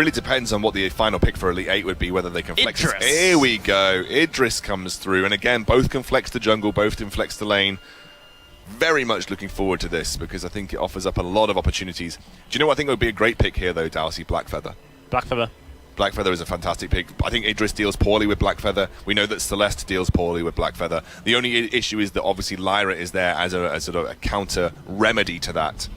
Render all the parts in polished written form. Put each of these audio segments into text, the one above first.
really depends on what the final pick for Elite 8 would be, whether they can flex. Idris. Here we go. Idris comes through. And again, both can flex the jungle, both can flex the lane. Very much looking forward to this because I think it offers up a lot of opportunities. Do you know what I think would be a great pick here, though, Dalsy? Blackfeather. Blackfeather. Blackfeather is a fantastic pick. I think Idris deals poorly with Blackfeather. We know that Celeste deals poorly with Blackfeather. The only issue is that obviously Lyra is there as a sort of a counter remedy to that.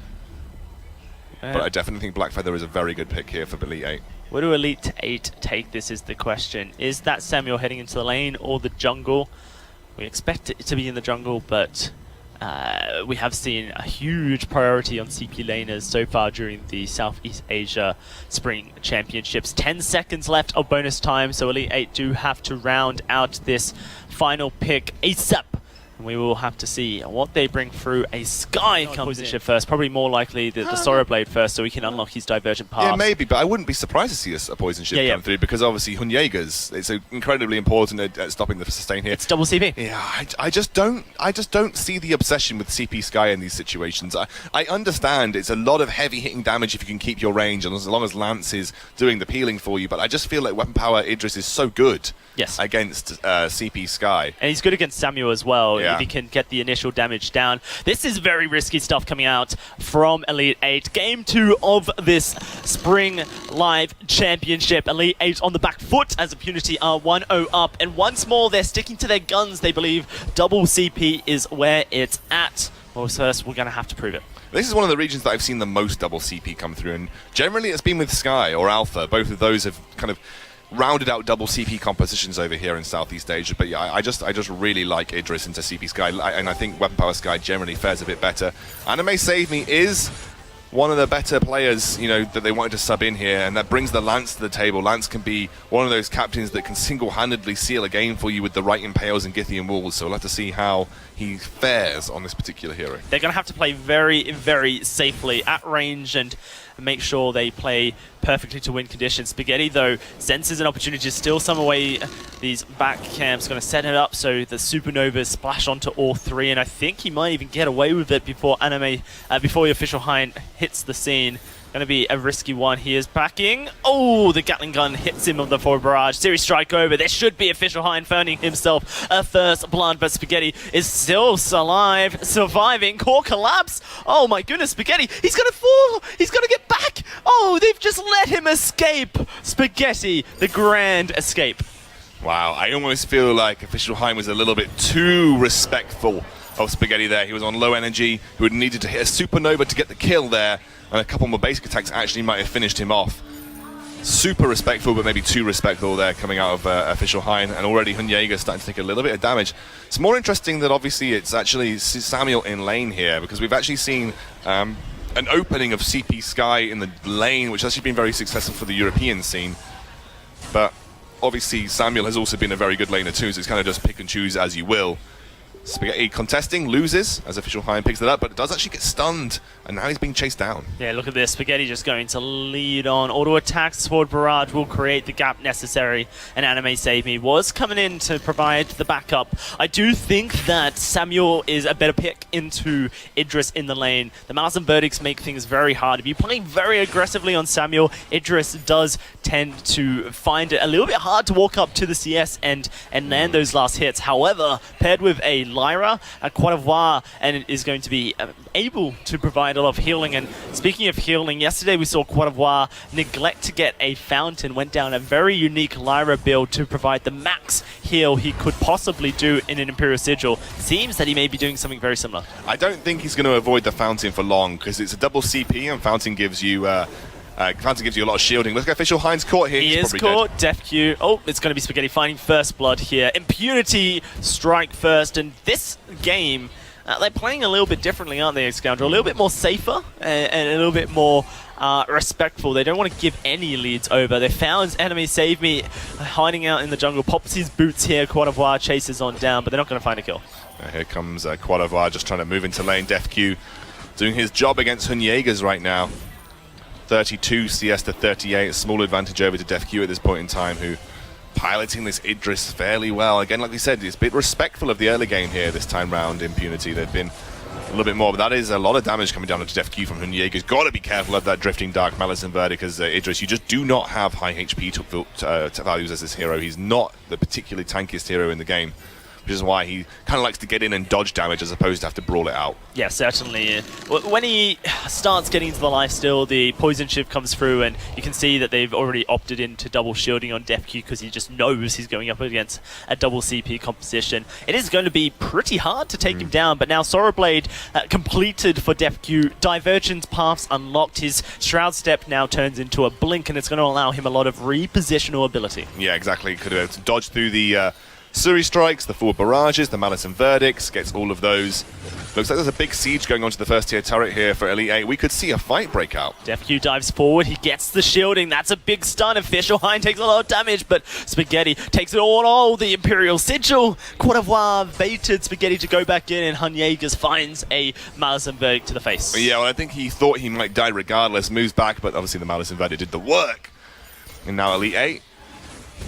But I definitely think Blackfeather is a very good pick here for Elite 8. Where do Elite 8 take this is the question. Is that Samuel heading into the lane or the jungle? We expect it to be in the jungle, but we have seen a huge priority on CP laners so far during the Southeast Asia Spring Championships. 10 seconds left of bonus time, so Elite 8 do have to round out this final pick ASAP. We will have to see what they bring through. A Sky comes in first, probably more likely the Sorrow Blade first, so he can unlock his divergent path. Yeah, maybe, but I wouldn't be surprised to see a poison ship come through because obviously Hunyegers, it's incredibly important at stopping the sustain here. It's double CP. Yeah, I just don't see the obsession with CP Sky in these situations. I understand it's a lot of heavy hitting damage if you can keep your range, and as long as Lance is doing the peeling for you. But I just feel like weapon power Idris is so good against CP Sky, and he's good against Samuel as well. Yeah. If he can get the initial damage down. This is very risky stuff coming out from Elite 8. Game 2 of this Spring Live Championship. Elite 8 on the back foot as Impunity are 1-0 up. And once more, they're sticking to their guns. They believe double CP is where it's at. Well, first, we're going to have to prove it. This is one of the regions that I've seen the most double CP come through. And generally, it's been with Sky or Alpha. Both of those have kind of rounded out double CP compositions over here in Southeast Asia, but yeah, I just really like Idris into CP Sky, and I think Weapon Power Sky generally fares a bit better. Anime Save Me is one of the better players, you know, that they wanted to sub in here, and that brings the Lance to the table. Lance can be one of those captains that can single-handedly seal a game for you with the right Impales and Githian Walls, so we'll have to see how he fares on this particular hero. They're going to have to play very, very safely at range and make sure they play perfectly to win conditions. Spaghetti, though, senses an opportunity to steal some away. These back camps going to set it up so the Supernovas splash onto all three, and I think he might even get away with it before before the official hind hits the scene. Going to be a risky one. He is backing. Oh, the Gatling gun hits him on the forward barrage. Series strike over. There should be official hind earning himself a first blood, but Spaghetti is still alive, surviving. Core collapse. Oh my goodness, Spaghetti. He's going to fall. He's going to get back. Oh, they've just let him escape. Spaghetti, the grand escape. Wow, I almost feel like official hind was a little bit too respectful of Spaghetti there. He was on low energy. He would have needed to hit a supernova to get the kill there. And a couple more basic attacks actually might have finished him off. Super respectful, but maybe too respectful there coming out of official Hein. And already Hunyega starting to take a little bit of damage. It's more interesting that obviously it's actually Samuel in lane here, because we've actually seen an opening of CP Sky in the lane, which has actually been very successful for the European scene. But obviously Samuel has also been a very good laner too, so it's kind of just pick and choose as you will. Spaghetti contesting, loses as official Hein picks it up, but it does actually get stunned, and now he's being chased down. Yeah, look at this. Spaghetti just going to lead on. Auto attacks, forward barrage will create the gap necessary, and Anime Save Me was coming in to provide the backup. I do think that Samuel is a better pick into Idris in the lane. The Malice and Verdicts make things very hard. If you're playing very aggressively on Samuel, Idris does tend to find it a little bit hard to walk up to the CS and land those last hits. However, paired with a Lyra, a Croix d'Ivoire, and it is going to be able to provide a lot of healing. And speaking of healing, yesterday we saw Croix d'Ivoire neglect to get a fountain, went down a very unique Lyra build to provide the max heal he could possibly do in an Imperial Sigil. Seems that he may be doing something very similar. I don't think he's going to avoid the fountain for long, because it's a double CP and fountain gives you a lot of shielding. Look at official Hein's caught here. He is caught. Def Q. Oh, it's going to be Spaghetti finding first blood here. Impunity strike first, and this game, they're playing a little bit differently, aren't they, Scoundrel? A little bit more safer and a little bit more respectful. They don't want to give any leads over. They found Enemy Save Me hiding out in the jungle. Pops his boots here. Croix d'Ivoire chases on down, but they're not going to find a kill. Here comes Croix d'Ivoire just trying to move into lane. Def Q doing his job against Hunyegers right now. 32 CS to 38, a small advantage over to Def Q at this point in time, who piloting this Idris fairly well. Again, like we said, it's a bit respectful of the early game here this time round. Impunity, they've been a little bit more, but that is a lot of damage coming down onto Def Q from Hunyega's. Got to be careful of that Drifting Dark, Malice and Verdict, because Idris, you just do not have high HP values as this hero. He's not the particularly tankiest hero in the game, which is why he kind of likes to get in and dodge damage as opposed to have to brawl it out. Yeah, certainly. When he starts getting into the lifesteal, the poison shift comes through, and you can see that they've already opted into double shielding on Def Q because he just knows he's going up against a double CP composition. It is going to be pretty hard to take him down, but now Sorrowblade completed for Def Q. Divergence paths unlocked. His Shroud Step now turns into a blink, and it's going to allow him a lot of repositional ability. Yeah, exactly. Could have dodged through the Suri Strikes, the forward barrages, the Malice and Verdicts, gets all of those. Looks like there's a big siege going on to the first tier turret here for Elite 8. We could see a fight break out. Def Q dives forward, he gets the shielding, that's a big stun, and Fischelheim takes a lot of damage, but Spaghetti takes it all. Oh, the Imperial Sigil! Coeur d'Ivoire baited Spaghetti to go back in, and Hunyegas finds a Malice and Verdict to the face. Yeah, well, I think he thought he might die regardless, moves back, but obviously the Malice and Verdict did the work. And now Elite 8.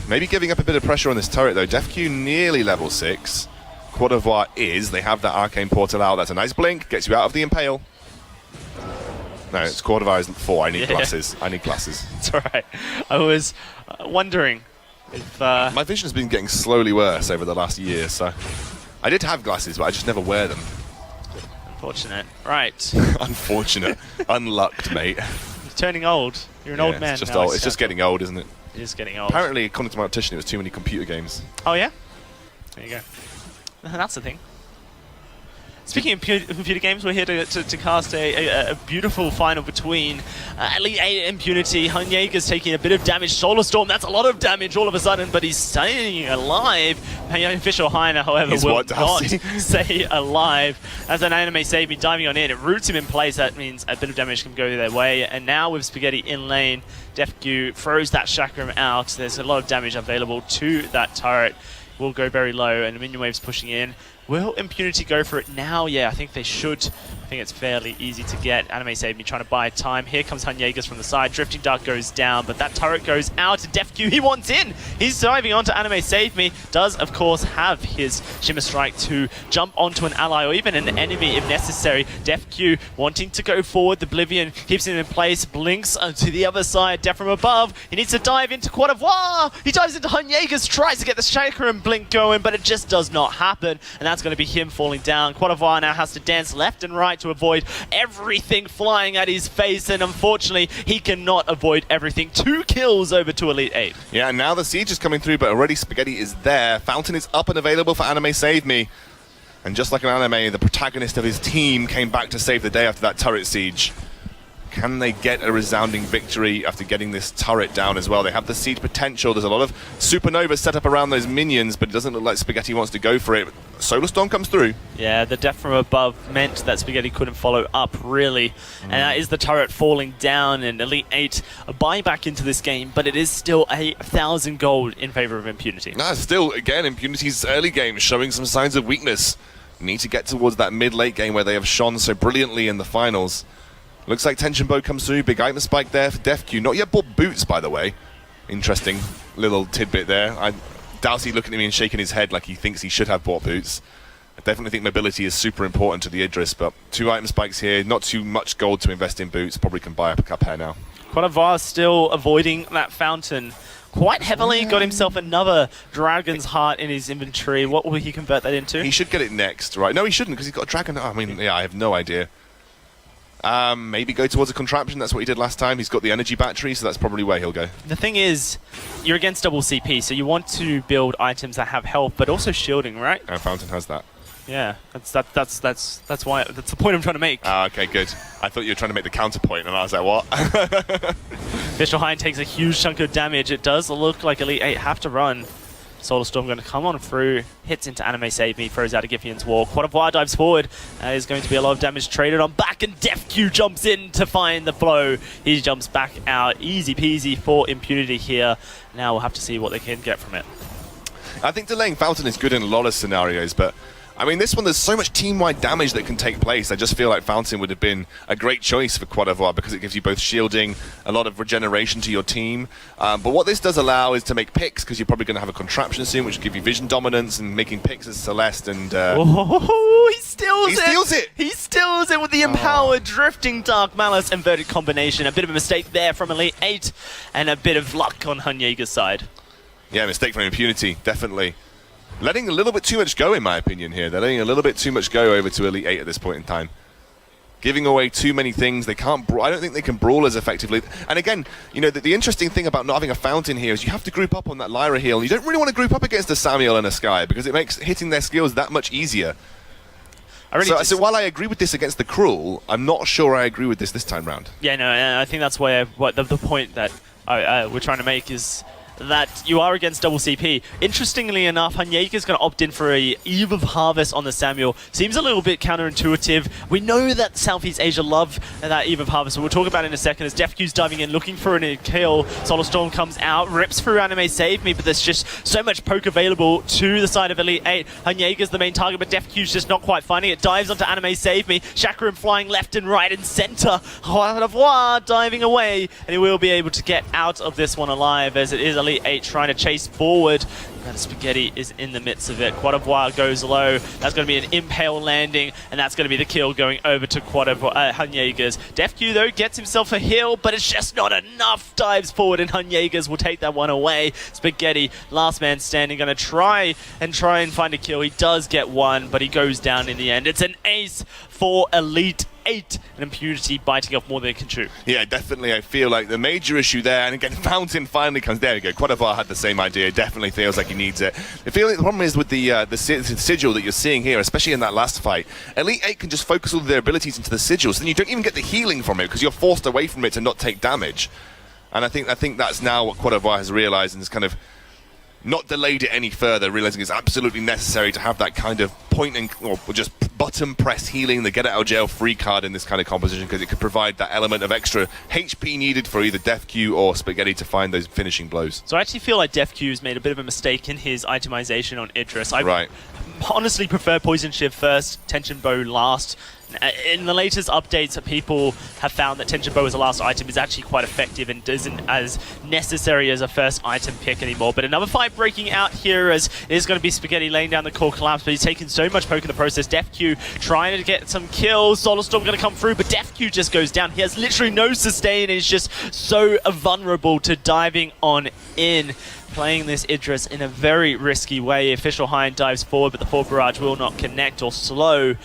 Maybe giving up a bit of pressure on this turret, though. Def Q nearly level 6. Coeur d'Ivoire is. They have that Arcane Portal out. That's a nice blink. Gets you out of the Impale. No, it's Coeur d'Ivoire is 4. I need glasses. I need glasses. It's alright. I was wondering if... My vision's been getting slowly worse over the last year, so... I did have glasses, but I just never wear them. Unfortunate. Right. Unfortunate. Unlucked, mate. You're turning old. You're an old man it's just now. old. It's just getting old, isn't it? It is getting old. Apparently, according to my optician, it was too many computer games. Oh, yeah? There you go. That's the thing. Speaking of computer games, we're here to cast a beautiful final between Elite 8 and Impunity. Hunyega's taking a bit of damage. Solar Storm, that's a lot of damage all of a sudden, but he's staying alive. Fischelheim, however, will not stay alive. As an anime save me diving on in, it roots him in place. That means a bit of damage can go their way. And now with Spaghetti in lane, Def Q throws that chakram out. There's a lot of damage available to that turret. Will go very low, and the minion wave's pushing in. Will Impunity go for it now? Yeah, I think they should. I think it's fairly easy to get. Anime Save Me trying to buy time. Here comes Hunyegas from the side. Drifting Dark goes down, but that turret goes out to Def Q. He wants in. He's diving onto Anime Save Me. Does, of course, have his Shimmer Strike to jump onto an ally or even an enemy if necessary. Def Q wanting to go forward. The Oblivion keeps him in place. Blinks to the other side. Def from above. He needs to dive into Coeur d'Ivoire. He dives into Hunyegas. Tries to get the Shaker and Blink going, but it just does not happen. And that's going to be him falling down. Coeur d'Ivoire now has to dance left and right to avoid everything flying at his face, and unfortunately he cannot avoid everything. 2 kills over to Elite 8. Yeah, now the siege is coming through, but already Spaghetti is there. Fountain is up and available for Anime Save Me. And just like an anime, the protagonist of his team came back to save the day after that turret siege. Can they get a resounding victory after getting this turret down as well? They have the siege potential. There's a lot of supernovas set up around those minions, but it doesn't look like Spaghetti wants to go for it. Solar Storm comes through. Yeah, the death from above meant that Spaghetti couldn't follow up, really. And that is the turret falling down, and Elite 8 a buyback into this game, but it is still 1,000 gold in favor of Impunity. Nah, still, again, Impunity's early game showing some signs of weakness. Need to get towards that mid-late game where they have shone so brilliantly in the finals. Looks like Tension Bow comes through. Big item spike there for Def Q. Not yet bought boots, by the way. Interesting little tidbit there. Dalsy looking at me and shaking his head like he thinks he should have bought boots. I definitely think mobility is super important to the Idris, but 2 item spikes here. Not too much gold to invest in boots. Probably can buy up a cup hair now. Coeur d'Ivoire still avoiding that fountain quite heavily. Got himself another Dragon's Heart in his inventory. What will he convert that into? He should get it next, right? No, he shouldn't, because he's got a dragon. I mean, yeah, I have no idea. Maybe go towards a contraption. That's what he did last time. He's got the energy battery, so that's probably where he'll go. The thing is, you're against double CP, so you want to build items that have health, but also shielding, right? And Fountain has that. Yeah, that's why that's the point I'm trying to make. Okay, good. I thought you were trying to make the counterpoint, and I was like, what? Fischelheim takes a huge chunk of damage. It does look like Elite 8 have to run. Solar Storm going to come on through, hits into Anime Save Me, throws out a Giffian's Wall. Coeur d'Ivoire dives forward. There's going to be a lot of damage traded on back, and Def Q jumps in to find the flow. He jumps back out. Easy peasy for Impunity here. Now we'll have to see what they can get from it. I think delaying Fountain is good in a lot of scenarios, but I mean, this one, there's so much team-wide damage that can take place. I just feel like Fountain would have been a great choice for Cote d'Ivoire because it gives you both shielding, a lot of regeneration to your team. But what this does allow is to make picks, because you're probably going to have a contraption soon, which will give you vision dominance, and making picks as Celeste and... Oh, he steals it! He steals it! He steals it with the empowered drifting Dark Malice inverted combination. A bit of a mistake there from Elite 8, and a bit of luck on Hunyega's side. Yeah, mistake from Impunity, definitely. Letting a little bit too much go, in my opinion, here. They're letting a little bit too much go over to Elite 8 at this point in time. Giving away too many things. They can't. I don't think they can brawl as effectively. And again, you know, the interesting thing about not having a Fountain here is you have to group up on that Lyra heal. You don't really want to group up against a Samuel and a Sky because it makes hitting their skills that much easier. So while I agree with this against the Cruel, I'm not sure I agree with this time round. Yeah, no, I think that's where the point that we're trying to make is that you are against double CP. Interestingly enough, Hunyega's going to opt in for a Eve of Harvest on the Samuel. Seems a little bit counterintuitive. We know that Southeast Asia love that Eve of Harvest, and we'll talk about it in a second as DefQ's diving in, looking for a kill. Solar Storm comes out, rips through Anime Save Me, but there's just so much poke available to the side of Elite 8. Hunyega's the main target, but DefQ's just not quite finding it. Dives onto Anime Save Me. Chakram flying left and right and center. Cote d'Ivoire diving away, and he will be able to get out of this one alive as it is Elite 8 trying to chase forward. And Spaghetti is in the midst of it. Cote d'Ivoire goes low. That's going to be an impale landing, and that's going to be the kill going over to Hunyega's. DefQ, though, gets himself a heal, but it's just not enough. Dives forward, and Hunyega's will take that one away. Spaghetti, last man standing, going to try and find a kill. He does get one, but he goes down in the end. It's an ace for Elite 8, and Impunity biting off more than it can chew. Yeah, definitely. I feel like the major issue there, and again, Fountain finally comes. There we go. Cote d'Ivoire had the same idea. Definitely feels like he needs it. I feel like the problem is with the sigil that you're seeing here, especially in that last fight. Elite 8 can just focus all their abilities into the sigil, so then you don't even get the healing from it because you're forced away from it to not take damage. And I think that's now what Cote d'Ivoire has realized and has kind of not delayed it any further, realizing it's absolutely necessary to have that kind of point and or just button press healing, the get out of jail free card in this kind of composition, because it could provide that element of extra HP needed for either DefQ or Spaghetti to find those finishing blows. So I actually feel like DefQ's made a bit of a mistake in his itemization on Idris. I honestly prefer Poison Shiv first, Tension Bow last. In the latest updates, people have found that Tension Bow as a last item is actually quite effective and isn't as necessary as a first item pick anymore. But another fight breaking out here as it is going to be Spaghetti laying down the core collapse, but he's taking so much poke in the process. DefQ trying to get some kills. Solar Storm going to come through, but DefQ just goes down. He has literally no sustain and is just so vulnerable to diving on in. Playing this Idris in a very risky way. Official Hind dives forward, but the forward barrage will not connect or slow.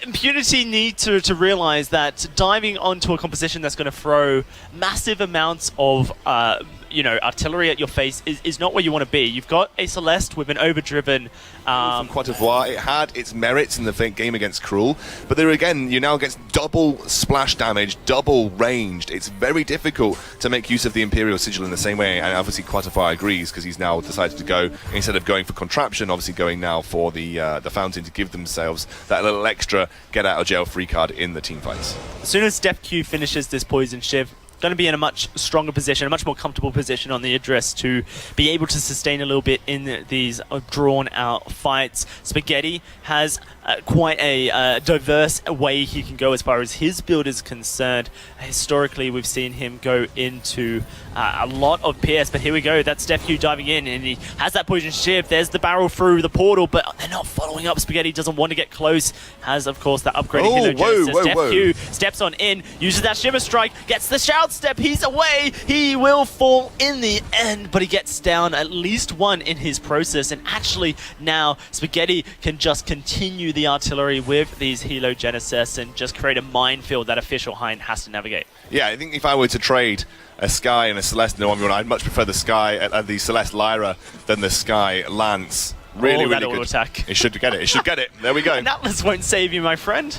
Impunity need to realize that diving onto a composition that's going to throw massive amounts of artillery at your face is not where you want to be. You've got a Celeste with an overdriven from Cote d'Ivoire. It had its merits in the game against Cruel, but there again, you're now against double splash damage, double ranged. It's very difficult to make use of the Imperial Sigil in the same way, and obviously Cote d'Ivoire agrees because he's now decided to go, instead of going for Contraption, obviously going now for the Fountain to give themselves that little extra get out of jail free card in the team fights. As soon as DefQ finishes this Poison Shiv, going to be in a much stronger position, a much more comfortable position on the Idris to be able to sustain a little bit in these drawn-out fights. Spaghetti has quite a diverse way he can go as far as his build is concerned. Historically, we've seen him go into a lot of PS, but here we go. That's DefQ diving in, and he has that Poison Shiv. There's the barrel through the portal, but they're not following up. Spaghetti doesn't want to get close. Has, of course, that upgraded Halo Genesis. DefQ steps on in, uses that Shimmer Strike, gets the Shout Step. He's away. He will fall in the end, but he gets down at least one in his process, and actually now Spaghetti can just continue the artillery with these Hilo Genesis and just create a minefield that Official Hind has to navigate. Yeah, I think if I were to trade a Sky and a Celeste in the 1v1, I'd much prefer the Sky, the Celeste Lyra than the Sky Lance. Really good. Auto attack. It should get it. It should get it. There we go. And Atlas won't save you, my friend.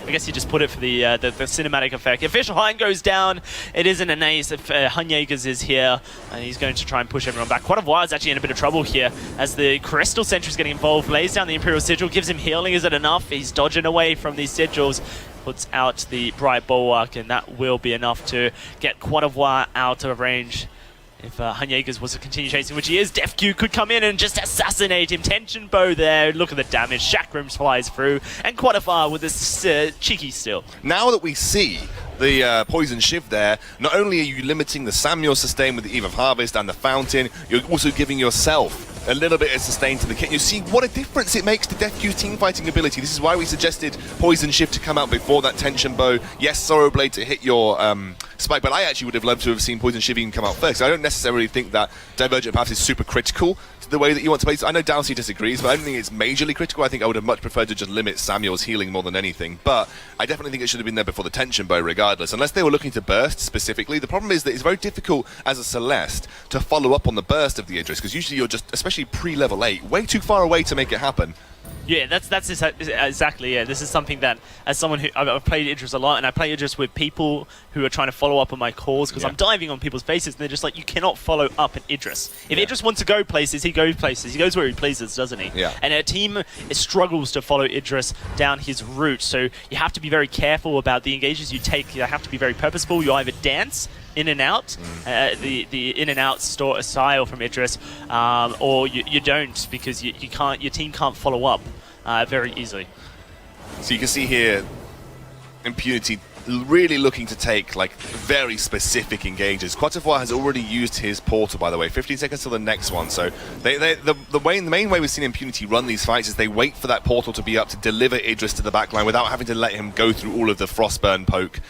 I guess you just put it for the cinematic effect. Official Hind goes down. It isn't an ace. If Hunyega's is here, and he's going to try and push everyone back. Cote d'Ivoire is actually in a bit of trouble here as the Crystal Sentry is getting involved. Lays down the Imperial Sigil, gives him healing. Is it enough? He's dodging away from these sigils. Puts out the Bright Bulwark, and that will be enough to get Cote d'Ivoire out of range if Hanyegas was to continue chasing, which he is, DefQ could come in and just assassinate him. Tension bow there, look at the damage. Chakram flies through, and Quantify with this cheeky steal. Now that we see the Poison Shiv there, not only are you limiting the Samuel sustain with the Eve of Harvest and the Fountain, you're also giving yourself a little bit of sustain to the kit. You see what a difference it makes to DefQ's team fighting ability. This is why we suggested Poison Shiv to come out before that Tension Bow. Yes, Sorrow Blade to hit your spike, but I actually would have loved to have seen Poison Shiv even come out first. I don't necessarily think that Divergent Paths is super critical to the way that you want to play. I know Dowsey disagrees, but I don't think it's majorly critical. I think I would have much preferred to just limit Samuel's healing more than anything. But I definitely think it should have been there before the Tension Bow regardless. Unless they were looking to burst specifically. The problem is that it's very difficult as a Celeste to follow up on the burst of the Idris, because usually you're just, especially pre-level 8, way too far away to make it happen. Yeah, that's exactly, yeah. This is something that, as someone who, I've played Idris a lot, and I play Idris with people who are trying to follow up on my calls, because I'm diving on people's faces, and they're just like, you cannot follow up an Idris. If Idris wants to go places, he goes places. He goes where he pleases, doesn't he? Yeah. And a team struggles to follow Idris down his route, so you have to be very careful about the engages you take. You have to be very purposeful. You either dance in and out, the in and out style from Idris, or you don't, because you can't. Your team can't follow up very easily. So you can see here, Impunity really looking to take like very specific engages. Quatrefoy has already used his portal, by the way. 15 seconds till the next one. So the main way we've seen Impunity run these fights is they wait for that portal to be up to deliver Idris to the backline without having to let him go through all of the Frostburn poke,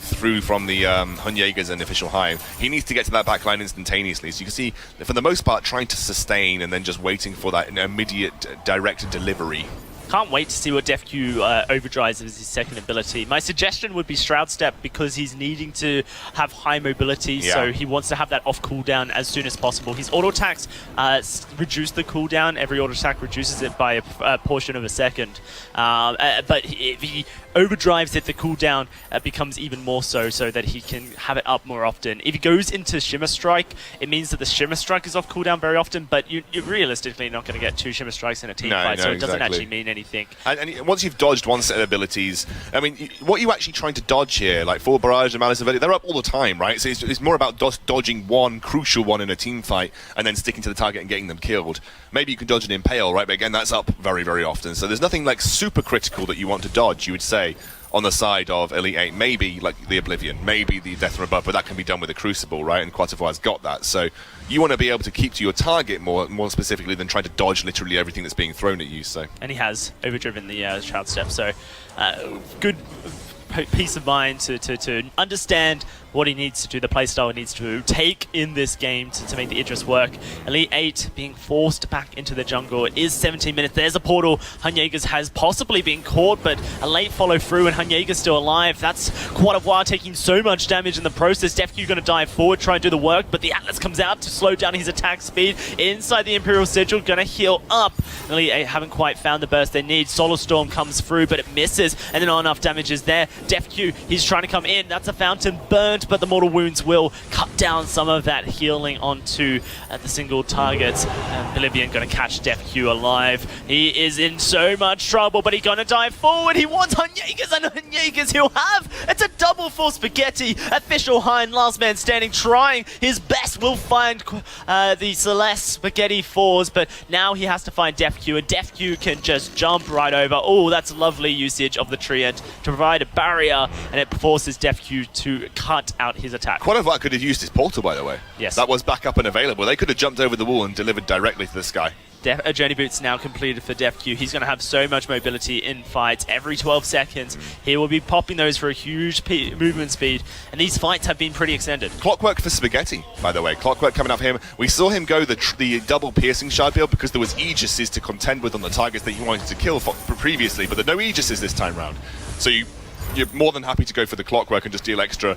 through from the Hunyegas and Official Hive. He needs to get to that backline instantaneously. So you can see, for the most part, trying to sustain and then just waiting for that immediate direct delivery. Can't wait to see what DefQ overdrives as his second ability. My suggestion would be Shroud Step, because he's needing to have high mobility, so he wants to have that off cooldown as soon as possible. His auto attacks reduce the cooldown. Every auto attack reduces it by a portion of a second. But if he overdrives it, the cooldown becomes even more so that he can have it up more often. If he goes into Shimmer Strike, it means that the Shimmer Strike is off cooldown very often, but you're realistically not going to get 2 Shimmer Strikes in a team fight, so it doesn't actually mean anything. And once you've dodged one set of abilities, I mean, what are you actually trying to dodge here? Like Full Barrage and Malice of Edit, they're up all the time, right? So it's more about dodging one crucial one in a team fight and then sticking to the target and getting them killed. Maybe you can dodge an Impale, right? But again, that's up very, very often. So there's nothing like super critical that you want to dodge, you would say, on the side of Elite 8. Maybe like the Oblivion, maybe the Death from Above, but that can be done with a Crucible, right? And Quatrefoy has got that. So you want to be able to keep to your target more specifically than trying to dodge literally everything that's being thrown at you. So, and he has overdriven the Shroud Step, so good peace of mind to understand what he needs to do, the playstyle he needs to take in this game to make the Idris work. Elite 8 being forced back into the jungle. It is 17 minutes. There's a portal. Hunyegas has possibly been caught, but a late follow through, and Hunyegas still alive. That's Quatrefoy taking so much damage in the process. DefQ going to dive forward, try and do the work, but the Atlas comes out to slow down his attack speed. Inside the Imperial Sigil, going to heal up. Elite 8 haven't quite found the burst they need. Solar Storm comes through, but it misses, and then not enough damage is there. DefQ, he's trying to come in. That's a Fountain burnt, but the Mortal Wounds will cut down some of that healing onto the single targets. And Bolivian going to catch DefQ alive. He is in so much trouble, but he's going to dive forward. He wants Hunyegas, and Hunyegas he'll have. It's a double for Spaghetti. Official Hind, last man standing, trying his best. Will find the Celeste Spaghetti fours, but now he has to find DefQ, and DefQ can just jump right over. Oh, that's lovely usage of the Treant to provide a barrier, and it forces DefQ to cut out his attack. Quatrefoy could have used his portal, by the way. Yes. That was back up and available. They could have jumped over the wall and delivered directly to the sky. Journey Boots now completed for DefQ. He's going to have so much mobility in fights. Every 12 seconds, he will be popping those for a huge movement speed, and these fights have been pretty extended. Clockwork for Spaghetti, by the way. Clockwork coming up for him. We saw him go the double piercing shard build because there was Aegises to contend with on the targets that he wanted to kill previously, but there are no Aegises this time round. So you're more than happy to go for the Clockwork and just deal extra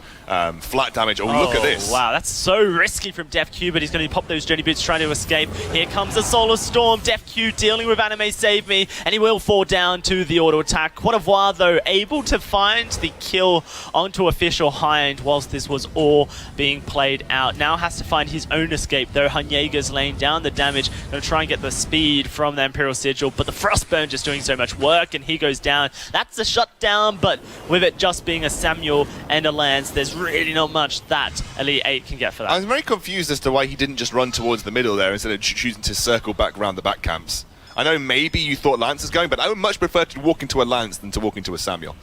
flat damage. Oh, look at this. Wow, that's so risky from DefQ, but he's going to pop those Journey Boots trying to escape. Here comes a Solar Storm. DefQ dealing with Anime Save Me, and he will fall down to the auto attack. Quatrefoy, though, able to find the kill onto Official Hind whilst this was all being played out. Now has to find his own escape, though. Hunyegas laying down the damage. Going to try and get the speed from the Imperial Sigil, but the Frostburn just doing so much work, and he goes down. That's a shutdown, but with it just being a Samuel and a Lance, there's really not much that Elite 8 can get for that. I was very confused as to why he didn't just run towards the middle there instead of choosing to circle back around the back camps. I know maybe you thought Lance was going, but I would much prefer to walk into a Lance than to walk into a Samuel.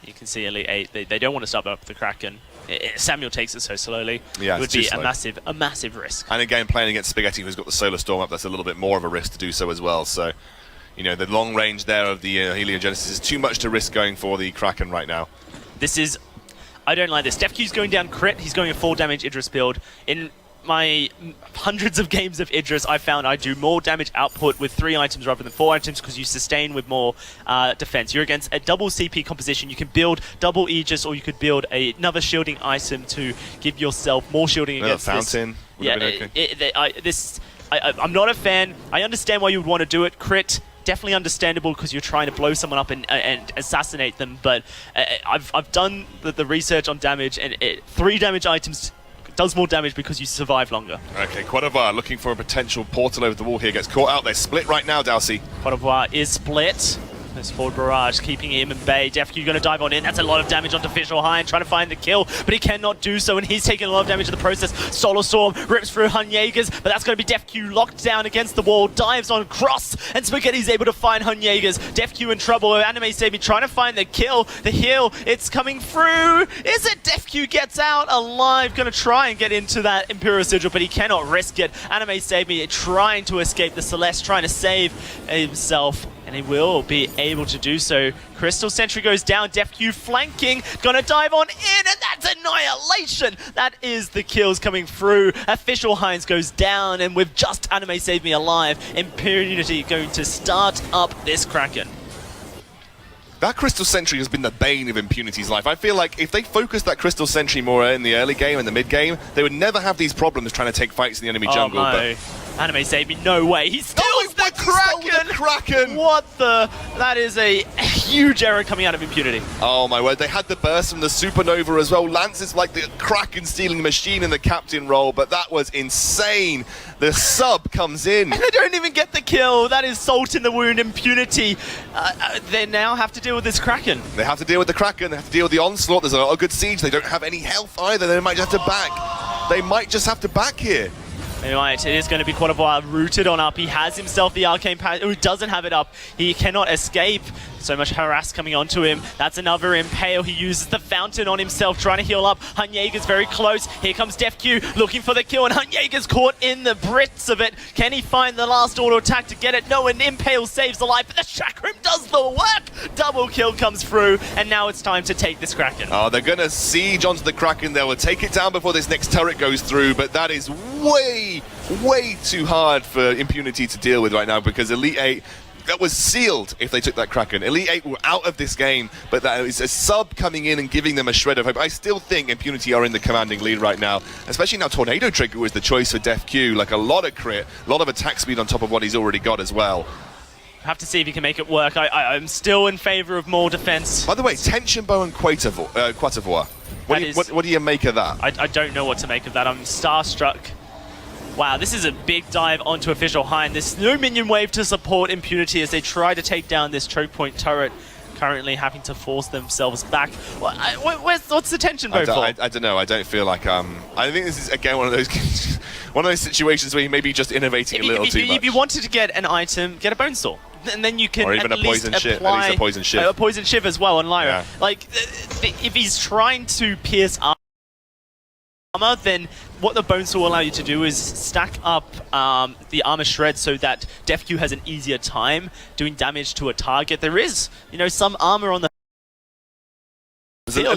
You can see Elite 8, they don't want to stop up the Kraken. Samuel takes it so slowly. Yeah, it would be a massive risk. And again, playing against Spaghetti, who's got the Solar Storm up, that's a little bit more of a risk to do so as well. So, you know, the long range there of the Heliogenesis is too much to risk going for the Kraken right now. This is... I don't like this. DefQ's going down crit. He's going a 4 damage Idris build. In my hundreds of games of Idris, I found I do more damage output with 3 items rather than 4 items because you sustain with more defense. You're against a double CP composition. You can build double Aegis, or you could build another shielding item to give yourself more shielding against Fountain. This. Yeah, I'm not a fan. I understand why you would want to do it. Crit, definitely understandable because you're trying to blow someone up and assassinate them. But I've done the research on damage, and 3 damage items does more damage because you survive longer. Okay, Quadavar looking for a potential portal over the wall here. Gets caught out. They're split right now, Dowsey. Quadavar is split. This forward barrage keeping him in bay. DefQ going to dive on in. That's a lot of damage onto Official High and trying to find the kill, but he cannot do so, and he's taking a lot of damage in the process. Solar Storm rips through Hunjägers, but that's going to be DefQ locked down against the wall. Dives on Cross, and Spaghetti's able to find Hunjägers. DefQ in trouble. Anime Sabi trying to find the kill. The heal, it's coming through. Is it? DefQ gets out alive. Going to try and get into that Imperial Sigil, but he cannot risk it. Anime Sabi trying to escape the Celeste, trying to save himself, and he will be able to do so. Crystal Sentry goes down, DefQ flanking, gonna dive on in, and that's Annihilation! That is the kills coming through. Official Heinz goes down, and with just Anime Save Me alive, Impunity going to start up this Kraken. That Crystal Sentry has been the bane of Impunity's life. I feel like if they focused that Crystal Sentry more in the early game and the mid game, they would never have these problems trying to take fights in the enemy jungle. No. But Anime Save Me, no way. He steals the Kraken! What the? That is a huge error coming out of Impunity. Oh my word, they had the burst from the Supernova as well. Lance is like the Kraken stealing machine in the captain role, but that was insane. The sub comes in. And they don't even get the kill. That is salt in the wound. Impunity. They now have to deal with this Kraken. They have to deal with the Kraken. They have to deal with the onslaught. There's a lot of good siege. They don't have any health either. They might just have to back. They might just have to back here. Right, it is going to be Quadavar rooted on up. He has himself the Arcane Pass. Who doesn't have it up? He cannot escape. So much harass coming onto him. That's another Impale. He uses the Fountain on himself, trying to heal up. Hunjäger's very close. Here comes DefQ looking for the kill, and Hunjäger's caught in the Brits of it. Can he find the last auto attack to get it? No, and Impale saves the life, but the Chakram does the work. Double kill comes through, and now it's time to take this Kraken. Oh, they're going to siege onto the Kraken. They will take it down before this next turret goes through, but that is way too hard for Impunity to deal with right now, because Elite 8, that was sealed if they took that Kraken. Elite 8 were out of this game, but that is a sub coming in and giving them a shred of hope. I still think Impunity are in the commanding lead right now, especially now Tornado Trigger was the choice for DefQ. Like, a lot of crit, a lot of attack speed on top of what he's already got as well. Have to see if he can make it work. I'm still in favor of more defense. By the way, Tension Bow and Quatavor. What do you make of that? I don't know what to make of that. I'm starstruck. Wow, this is a big dive onto Official Hind. There's no minion wave to support Impunity as they try to take down this choke point turret, currently having to force themselves back. What's the tension bow for? I don't know. I don't feel like... I think this is, again, one of those situations where you may be just innovating a little too much. If you wanted to get an item, get a Bone Saw. And then you can or even at a poison least shiv. apply At least a poison shiv. A poison shiv as well on Lyra. Yeah. Like, if he's trying to pierce armor, then what the Bones will allow you to do is stack up the armor shred so that DefQ has an easier time doing damage to a target. There is, some armor on the field. A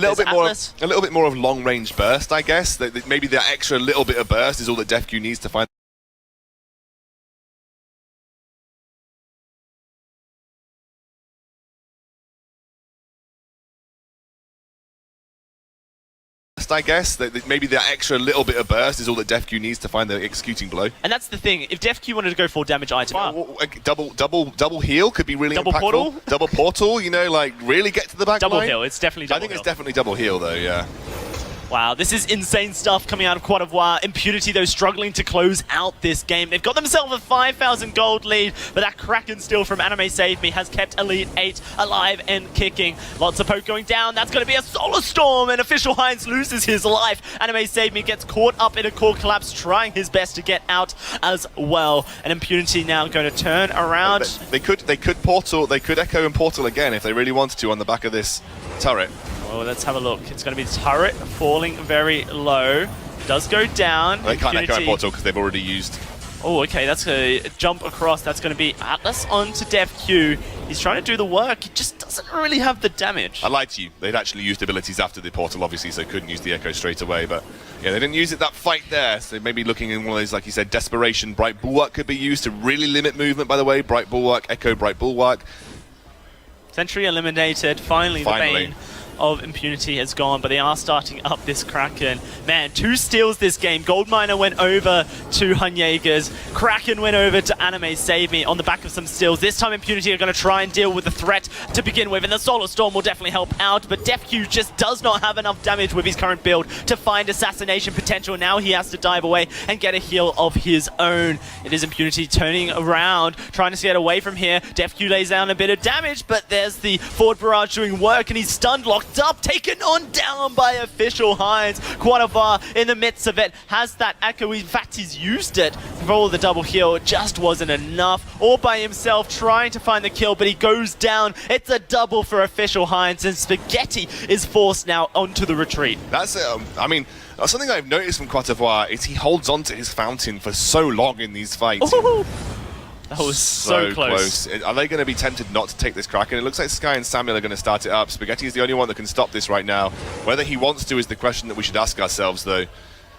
little bit more of long-range burst, I guess. Maybe that extra little bit of burst is all that DefQ needs to find. I guess maybe that extra little bit of burst is all that DefQ needs to find the executing blow. And that's the thing. If DefQ wanted to go for damage item, double heal could be really double impactful. Portal, double portal. Like really get to the back double line. heal. It's definitely double. I think it's definitely double heal though. Yeah. Wow, this is insane stuff coming out of Cote d'Ivoire. Impunity, though, struggling to close out this game. They've got themselves a 5,000 gold lead, but that Kraken steal from Anime Save Me has kept Elite 8 alive and kicking. Lots of poke going down. That's going to be a Solar Storm, and Official Heinz loses his life. Anime Save Me gets caught up in a core collapse, trying his best to get out as well. And Impunity now going to turn around. They could portal, they could echo and portal again if they really wanted to on the back of this turret. Well, let's have a look. It's going to be the turret falling very low. Does go down. They can't echo and portal because they've already used. Oh, okay, that's a jump across. That's going to be Atlas onto DevQ. He's trying to do the work. He just doesn't really have the damage. I lied to you. They'd actually used abilities after the portal, obviously, so couldn't use the echo straight away. But yeah, they didn't use it that fight there. So maybe looking in one of those, like you said, desperation. Bright Bulwark could be used to really limit movement, by the way. Bright Bulwark, echo, Bright Bulwark. Sentry eliminated. Finally. The Bane of Impunity has gone, but they are starting up this Kraken. Man, 2 steals this game. Goldminer went over to Hunjaegers. Kraken went over to Anime Save Me on the back of some steals. This time Impunity are going to try and deal with the threat to begin with, and the Solar Storm will definitely help out, but DevQ just does not have enough damage with his current build to find assassination potential. Now he has to dive away and get a heal of his own. It is Impunity turning around, trying to get away from here. DevQ lays down a bit of damage, but there's the forward barrage doing work, and he's stunned, locked up, taken on down by Official Heinz. Cote d'Ivoire in the midst of it has that echo. In fact, he's used it for the double heal. It just wasn't enough. All by himself trying to find the kill, but he goes down. It's a double for Official Heinz, and Spaghetti is forced now onto the retreat. That's I mean, something I've noticed from Cote d'Ivoire is he holds on to his fountain for so long in these fights. Ooh. That was so close. Are they going to be tempted not to take this Kraken? It looks like Sky and Samuel are going to start it up. Spaghetti is the only one that can stop this right now. Whether he wants to is the question that we should ask ourselves, though.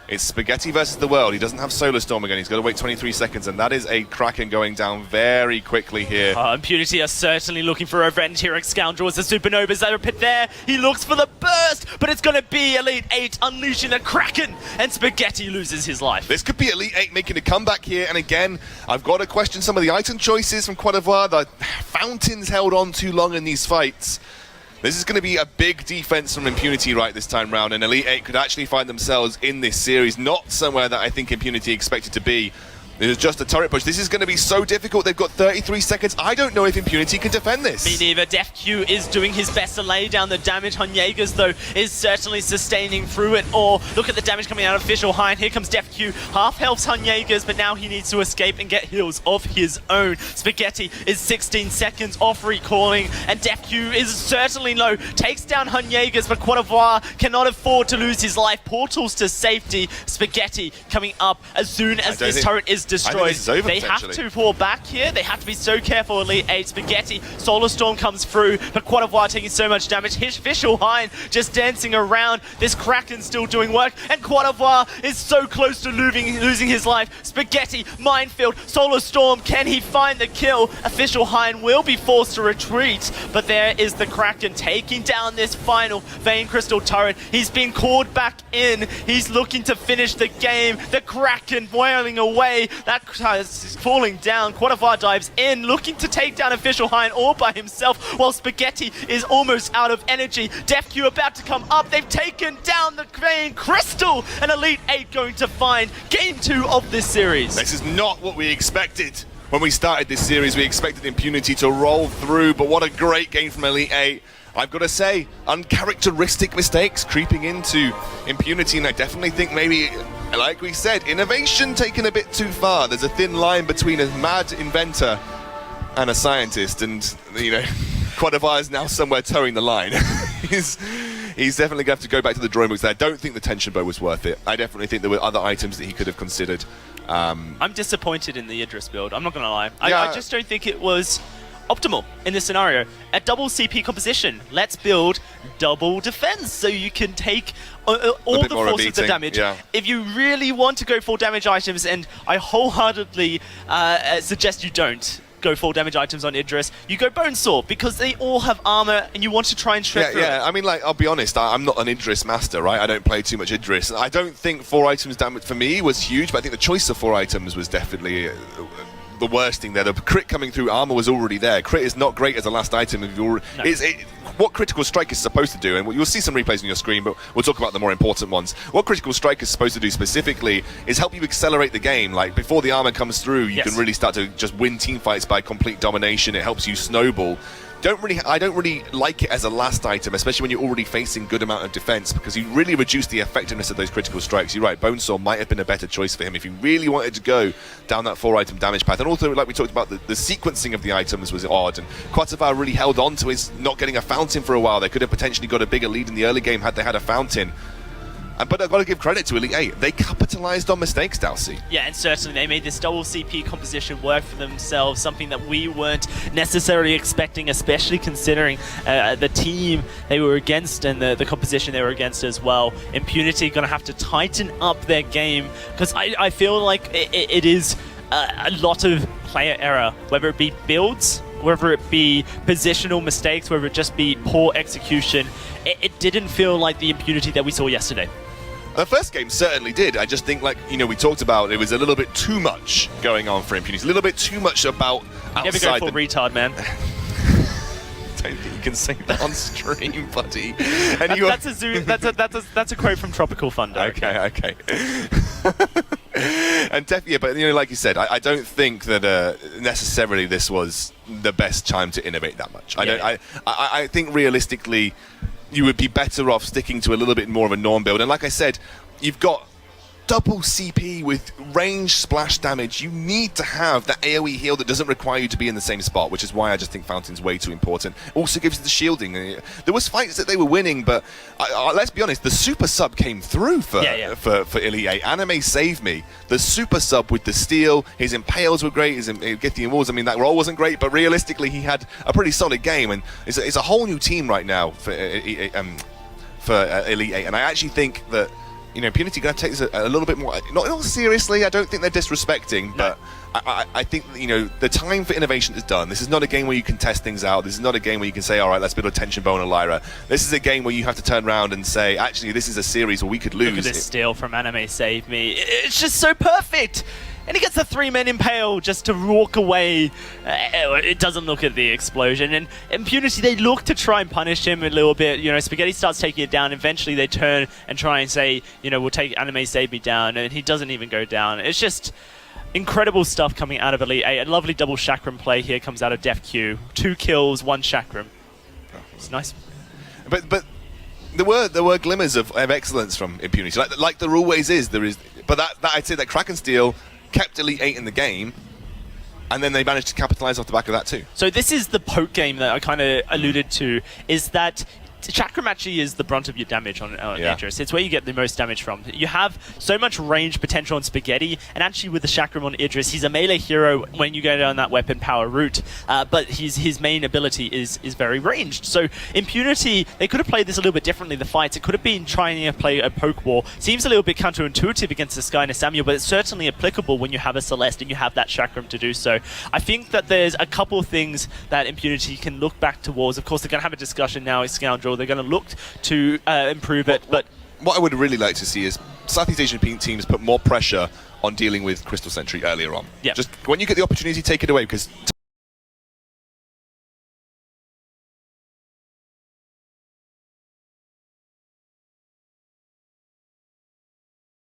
It's Spaghetti versus the world. He doesn't have Solar Storm again. He's got to wait 23 seconds, and that is a Kraken going down very quickly here. Impunity are certainly looking for revenge here. Scoundrel as the Supernovas that are put there. He looks for the burst, but it's going to be Elite 8 unleashing the Kraken, and Spaghetti loses his life. This could be Elite 8 making a comeback here, and again, I've got to question some of the item choices from Cote d'Ivoire. The fountains held on too long in these fights. This is going to be a big defense from Impunity right this time round, and Elite 8 could actually find themselves in this series, not somewhere that I think Impunity expected to be. This is just a turret push. This is going to be so difficult. They've got 33 seconds. I don't know if Impunity can defend this. Me neither. DevQ is doing his best to lay down the damage. Hunjaegers, though, is certainly sustaining through it all. Look at the damage coming out of Official Heinz. Here comes DevQ. Half health's Hunjaegers, but now he needs to escape and get heals of his own. Spaghetti is 16 seconds off recalling, and DevQ is certainly low. Takes down Hunjaegers, but Cote d'Ivoire cannot afford to lose his life. Portals to safety. Spaghetti coming up as soon as this turret is destroyed. They have to fall back here. They have to be so careful. Elite 8 Spaghetti. Solar Storm comes through, but Cote d'Ivoire taking so much damage. Official Heinz just dancing around. This Kraken still doing work, and Cote d'Ivoire is so close to losing his life. Spaghetti, Minefield, Solar Storm. Can he find the kill? Official Heinz will be forced to retreat, but there is the Kraken taking down this final Vein Crystal turret. He's been called back in. He's looking to finish the game. The Kraken wailing away. That is falling down. Cote d'Ivoire dives in, looking to take down Official Heinz all by himself, while Spaghetti is almost out of energy. DevQ about to come up. They've taken down the Vein Crystal, and Elite 8 going to find Game 2 of this series. This is not what we expected. When we started this series, we expected Impunity to roll through, but what a great game from Elite 8. I've got to say, uncharacteristic mistakes creeping into Impunity, and I definitely think maybe, like we said, innovation taken a bit too far. There's a thin line between a mad inventor and a scientist, and, you know, Cote d'Ivoire is now somewhere towing the line. He's definitely going to have to go back to the drawing books there. I don't think the tension bow was worth it. I definitely think there were other items that he could have considered. I'm disappointed in the Idris build. I'm not going to lie. I just don't think it was optimal in this scenario. A double CP composition. Let's build double defense so you can take all the forces of damage. Yeah. If you really want to go full damage items, and I wholeheartedly suggest you don't go full damage items on Idris, you go Bonesaw, because they all have armor and you want to try and shred through it. I mean, like, I'll be honest, I'm not an Idris master, right? I don't play too much Idris. I don't think 4 items damage for me was huge, but I think the choice of 4 items was definitely the worst thing there. The crit coming through, armor was already there. Crit is not great as a last item. If you're, what Critical Strike is supposed to do, and you'll see some replays on your screen, but we'll talk about the more important ones. What Critical Strike is supposed to do specifically is help you accelerate the game. Like, before the armor comes through, you can really start to just win team fights by complete domination. It helps you snowball. I don't really like it as a last item, especially when you're already facing good amount of defense, because you really reduce the effectiveness of those critical strikes. You're right, Bonesaw might have been a better choice for him if he really wanted to go down that 4-item damage path. And also, like we talked about, the sequencing of the items was odd, and Quattrvar really held on to his not getting a fountain for a while. They could have potentially got a bigger lead in the early game had they had a fountain. But I've got to give credit to Elite 8. They capitalized on mistakes, Dalsy. Yeah, and certainly they made this double CP composition work for themselves, something that we weren't necessarily expecting, especially considering the team they were against and the composition they were against as well. Impunity going to have to tighten up their game, because I feel like it is a lot of player error, whether it be builds, whether it be positional mistakes, whether it just be poor execution. It didn't feel like the Impunity that we saw yesterday. The first game certainly did. I just think, like, we talked about, it was a little bit too much going on for Impunity. A little bit too much about outside. Never go full retard, man. I don't think you can say that on stream, buddy. And that's a quote from Tropical Thunder. Okay. And definitely, but like you said, I don't think that necessarily this was the best time to innovate that much. I think realistically, you would be better off sticking to a little bit more of a norm build. And like I said, you've got double CP with range splash damage. You need to have that AoE heal that doesn't require you to be in the same spot, which is why I just think Fountain's way too important. Also gives you the shielding. There was fights that they were winning, but let's be honest, the super sub came through for Elite 8. Anime saved me. The super sub with the steal, his impales were great, his Githian walls, I mean, that role wasn't great, but realistically he had a pretty solid game, and it's a whole new team right now for Elite 8, and I actually think that Impunity going to take this a little bit more, not seriously. I don't think they're disrespecting, but I think the time for innovation is done. This is not a game where you can test things out. This is not a game where you can say, all right, let's build a tension bone on Lyra. This is a game where you have to turn around and say, actually, this is a series where we could lose. Look at this steal from Anime Save Me. It's just so perfect. And he gets a 3-man impale just to walk away. It doesn't look at the explosion. And Impunity, they look to try and punish him a little bit. Spaghetti starts taking it down. Eventually they turn and try and say, we'll take Anime Save Me down. And he doesn't even go down. It's just incredible stuff coming out of Elite 8. A lovely double chakram play here comes out of Def Q. 2 kills, 1 chakram. It's nice. But there were glimmers of excellence from Impunity. Like there always is. There is. But that I'd say that Kraken Steel kept Elite 8 in the game, and then they managed to capitalize off the back of that too. So this is the poke game that I kind of alluded to, is that Chakram actually is the brunt of your damage on Idris. It's where you get the most damage from. You have so much range potential on Spaghetti, and actually with the Chakram on Idris, he's a melee hero when you go down that weapon power route, but his main ability is very ranged. So Impunity, they could have played this a little bit differently, the fights. It could have been trying to play a poke war. Seems a little bit counterintuitive against the Sky and Samuel, but it's certainly applicable when you have a Celeste and you have that Chakram to do so. I think that there's a couple of things that Impunity can look back towards. Of course, they're going to have a discussion now, Scoundrel. They're going to look to improve it, but what I would really like to see is Southeast Asian teams put more pressure on dealing with Crystal Sentry earlier on. Yeah. Just when you get the opportunity, take it away, because